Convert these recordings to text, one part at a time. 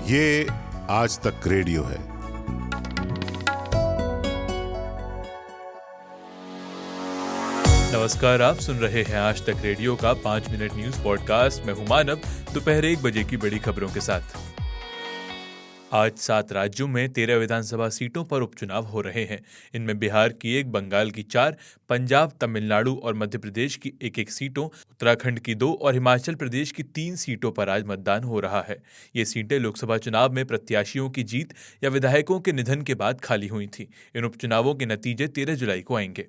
ये आज तक रेडियो है। नमस्कार, आप सुन रहे हैं आज तक रेडियो का 5 मिनट न्यूज पॉडकास्ट। मैं हूं मानव, दोपहर 1 बजे की बड़ी खबरों के साथ। आज 7 राज्यों में 13 विधानसभा सीटों पर उपचुनाव हो रहे हैं। इनमें बिहार की 1, बंगाल की 4, पंजाब, तमिलनाडु और मध्य प्रदेश की 1-1 सीटों, उत्तराखंड की 2 और हिमाचल प्रदेश की 3 सीटों पर आज मतदान हो रहा है। ये सीटें लोकसभा चुनाव में प्रत्याशियों की जीत या विधायकों के निधन के बाद खाली हुई थी। इन उपचुनावों के नतीजे 13 जुलाई को आएंगे।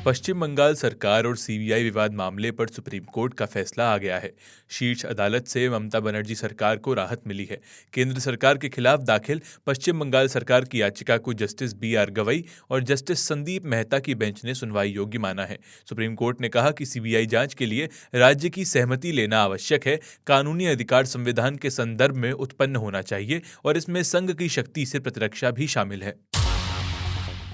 पश्चिम बंगाल सरकार और सीबीआई विवाद मामले पर सुप्रीम कोर्ट का फैसला आ गया है। शीर्ष अदालत से ममता बनर्जी सरकार को राहत मिली है। केंद्र सरकार के खिलाफ दाखिल पश्चिम बंगाल सरकार की याचिका को जस्टिस BR गवई और जस्टिस संदीप मेहता की बेंच ने सुनवाई योग्य माना है। सुप्रीम कोर्ट ने कहा कि सीबीआई जांच के लिए राज्य की सहमति लेना आवश्यक है। कानूनी अधिकार संविधान के संदर्भ में उत्पन्न होना चाहिए और इसमें संघ की शक्ति से प्रतिरक्षा भी शामिल है।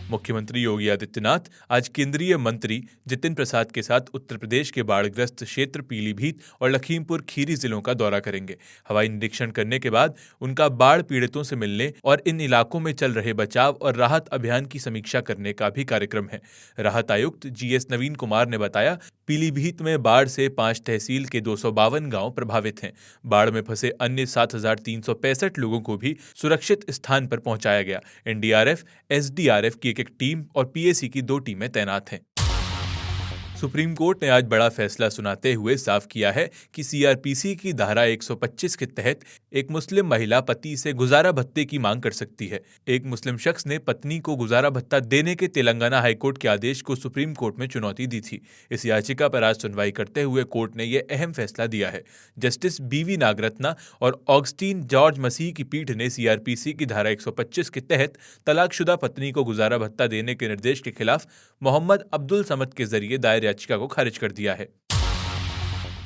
मुख्यमंत्री योगी आदित्यनाथ आज केंद्रीय मंत्री जितिन प्रसाद के साथ उत्तर प्रदेश के बाढ़ग्रस्त क्षेत्र पीलीभीत और लखीमपुर खीरी जिलों का दौरा करेंगे। हवाई निरीक्षण करने के बाद उनका बाढ़ पीड़ितों से मिलने और इन इलाकों में चल रहे बचाव और राहत अभियान की समीक्षा करने का भी कार्यक्रम है। राहत आयुक्त GS नवीन कुमार ने बताया, पीलीभीत में बाढ़ से 5 तहसील के 252 गांव प्रभावित हैं। बाढ़ में फंसे अन्य 7,365 लोगों को भी सुरक्षित स्थान पर पहुंचाया गया। NDRF, SDRF की एक टीम और PAC की 2 टीमें तैनात हैं। सुप्रीम कोर्ट ने आज बड़ा फैसला सुनाते हुए साफ किया है कि CRPC की धारा 125 के तहत एक मुस्लिम महिला पति से गुजारा भत्ते की मांग कर सकती है। एक मुस्लिम शख्स ने पत्नी को गुजारा भत्ता देने के तेलंगाना हाईकोर्ट के आदेश को सुप्रीम कोर्ट में चुनौती दी थी। इस याचिका पर आज सुनवाई करते हुए कोर्ट ने यह अहम फैसला दिया है। जस्टिस BV नागरत्ना और ऑगस्टीन जॉर्ज मसीह की पीठ ने CRPC की धारा 125 के तहत तलाकशुदा पत्नी को गुजारा भत्ता देने के निर्देश के खिलाफ मोहम्मद अब्दुल समद के जरिए दायर याचिका को खारिज कर दिया है।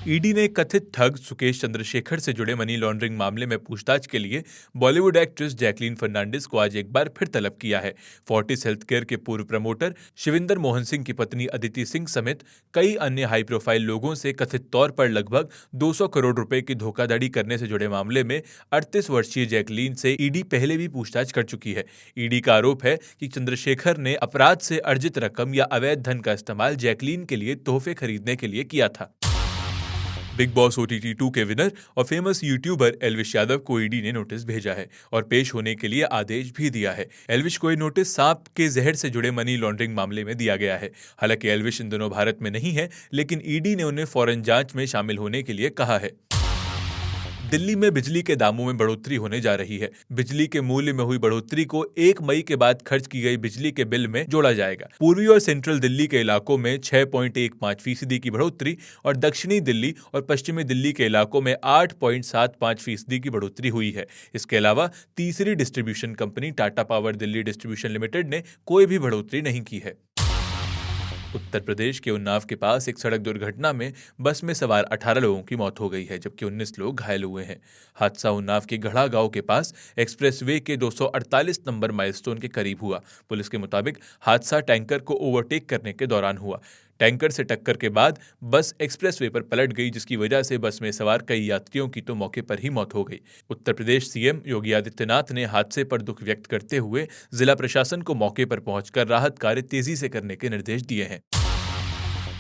ईडी ने कथित ठग सुकेश चंद्रशेखर से जुड़े मनी लॉन्ड्रिंग मामले में पूछताछ के लिए बॉलीवुड एक्ट्रेस जैकलीन फर्नांडिस को आज एक बार फिर तलब किया है। फोर्टिस हेल्थकेयर के पूर्व प्रमोटर शिविंदर मोहन सिंह की पत्नी अदिति सिंह समेत कई अन्य हाई प्रोफाइल लोगों से कथित तौर पर लगभग 200 करोड़ रुपए की धोखाधड़ी करने से जुड़े मामले में 38 वर्षीय जैकलीन से ईडी पहले भी पूछताछ कर चुकी है। ईडी का आरोप है कि चंद्रशेखर ने अपराध से अर्जित रकम या अवैध धन का इस्तेमाल जैकलीन के लिए तोहफे खरीदने के लिए किया था। बिग बॉस OTT 2 के विनर और फेमस यूट्यूबर एल्विश यादव को ईडी ने नोटिस भेजा है और पेश होने के लिए आदेश भी दिया है। एल्विश को ये नोटिस सांप के जहर से जुड़े मनी लॉन्ड्रिंग मामले में दिया गया है। हालांकि एल्विश इन दिनों भारत में नहीं है, लेकिन ईडी ने उन्हें फौरन जांच में शामिल होने के लिए कहा है। दिल्ली में बिजली के दामों में बढ़ोतरी होने जा रही है। बिजली के मूल्य में हुई बढ़ोतरी को 1 मई के बाद खर्च की गई बिजली के बिल में जोड़ा जाएगा। पूर्वी और सेंट्रल दिल्ली के इलाकों में 6.15% की बढ़ोतरी और दक्षिणी दिल्ली और पश्चिमी दिल्ली के इलाकों में 8.75% की बढ़ोतरी हुई है। इसके अलावा तीसरी distribution company Tata power Delhi distribution limited ने कोई भी बढ़ोतरी नहीं की है। उत्तर प्रदेश के उन्नाव के पास एक सड़क दुर्घटना में बस में सवार 18 लोगों की मौत हो गई है, जबकि 19 लोग घायल हुए हैं। हादसा उन्नाव के गढ़ा गांव के पास एक्सप्रेसवे के 248 नंबर माइलस्टोन के करीब हुआ। पुलिस के मुताबिक हादसा टैंकर को ओवरटेक करने के दौरान हुआ। टैंकर से टक्कर के बाद बस एक्सप्रेसवे पर पलट गई, जिसकी वजह से बस में सवार कई यात्रियों की तो मौके पर ही मौत हो गई। उत्तर प्रदेश CM योगी आदित्यनाथ ने हादसे पर दुख व्यक्त करते हुए जिला प्रशासन को मौके पर पहुंचकर राहत कार्य तेजी से करने के निर्देश दिए हैं।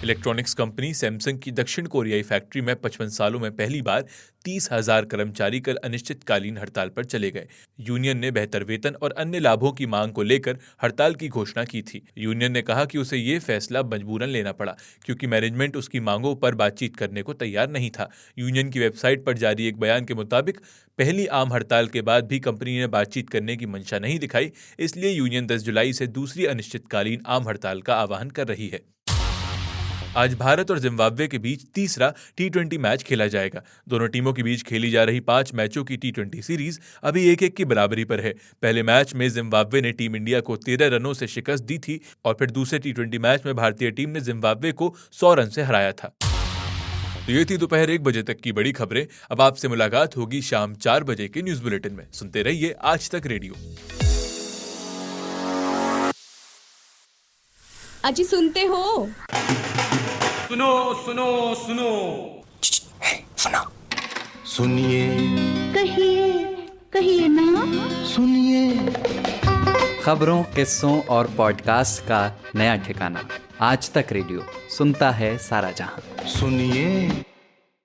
इलेक्ट्रॉनिक्स कंपनी सैमसंग की दक्षिण कोरियाई फैक्ट्री में 55 सालों में पहली बार 30,000 कर्मचारी कल अनिश्चितकालीन हड़ताल पर चले गए। यूनियन ने बेहतर वेतन और अन्य लाभों की मांग को लेकर हड़ताल की घोषणा की थी। यूनियन ने कहा कि उसे ये फैसला मजबूरन लेना पड़ा क्योंकि मैनेजमेंट उसकी मांगों पर बातचीत करने को तैयार नहीं था। यूनियन की वेबसाइट पर जारी एक बयान के मुताबिक पहली आम हड़ताल के बाद भी कंपनी ने बातचीत करने की मंशा नहीं दिखाई, इसलिए यूनियन 10 जुलाई से दूसरी अनिश्चितकालीन आम हड़ताल का आह्वान कर रही है। आज भारत और जिम्बाब्वे के बीच तीसरा T20 मैच खेला जाएगा। दोनों टीमों के बीच खेली जा रही 5 मैचों की T20 सीरीज अभी 1-1 की बराबरी पर है। पहले मैच में जिम्बाब्वे ने टीम इंडिया को 13 रनों से शिकस्त दी थी और फिर दूसरे T20 मैच में भारतीय टीम ने जिम्बाब्वे को 100 रन से हराया था। तो ये थी दोपहर 1 बजे तक की बड़ी खबरें। अब आपसे मुलाकात होगी शाम 4 बजे के न्यूज बुलेटिन में। सुनते रहिए आज तक रेडियो। अजी सुनते हो? सुनो सुनो सुनो सुनो सुनिए कहिए कहिए ना, सुनिए। खबरों, किस्सों और पॉडकास्ट का नया ठिकाना आज तक रेडियो, सुनता है सारा जहां। सुनिए